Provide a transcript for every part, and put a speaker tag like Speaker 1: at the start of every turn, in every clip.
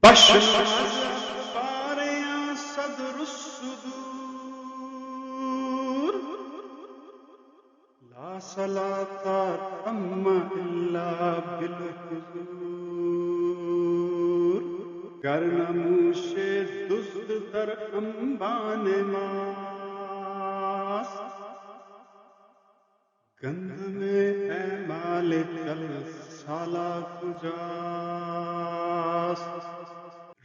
Speaker 1: بشر باريا صدر الصدور لا صلاة تم إلا بالحضور گرنموش دزد در انبان ماس گند میں اعمال چل سالہ کجاس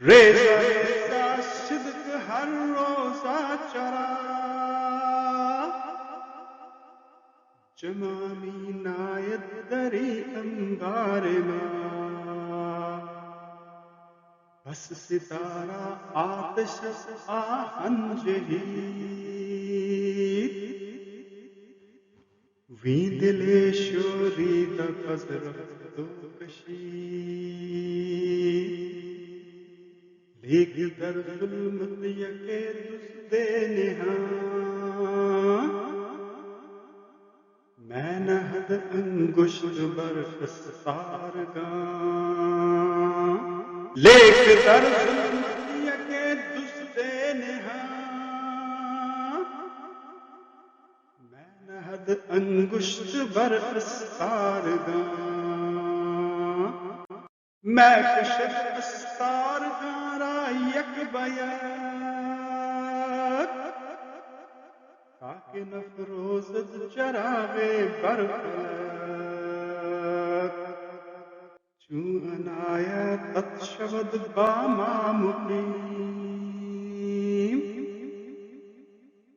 Speaker 1: ریزہ ریزہ صدق ہر روزہ چرا جمامی نایت دری انگار ماں بس ستارہ آتش آہن جہید ویندلے شوری دا قذرف دو کشید لیک در ظلمت یکے دزدے نہاں میں نہد انگشت بر اسار گاں لیک در ظلمت یکے دزدے نہاں میں نہد انگشت بر اسار گاں میں کشت اسار گاں را یک بیک تاکہ نفروزد چراغ برفلک چون انایا تت شود باما مقیم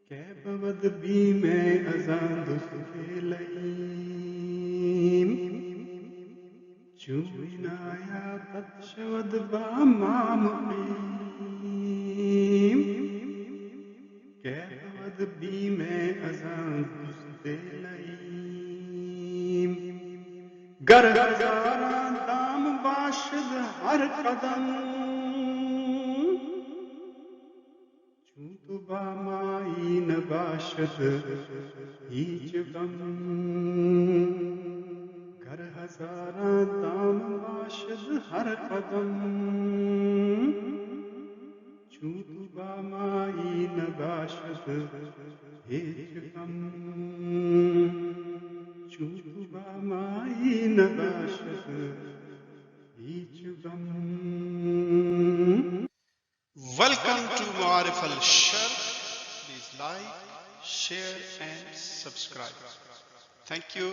Speaker 1: کہ بود بی میں ازاں دزدے لئیم چون انایا تت شود باما مقیم کہ بود بی میں ازاں دزدے لئیم گر ہزاراں دام باشد ہر قدم چون تو بامائی نباشد ہیچ غم گر ہزاراں دام باشد ہر قدم چون تو بامائی نباشد ہیچ غم چون تو بامائی نباشد ہیچ غم.
Speaker 2: Welcome to Ma'arif al-Shar. Please like, share and subscribe. Thank you.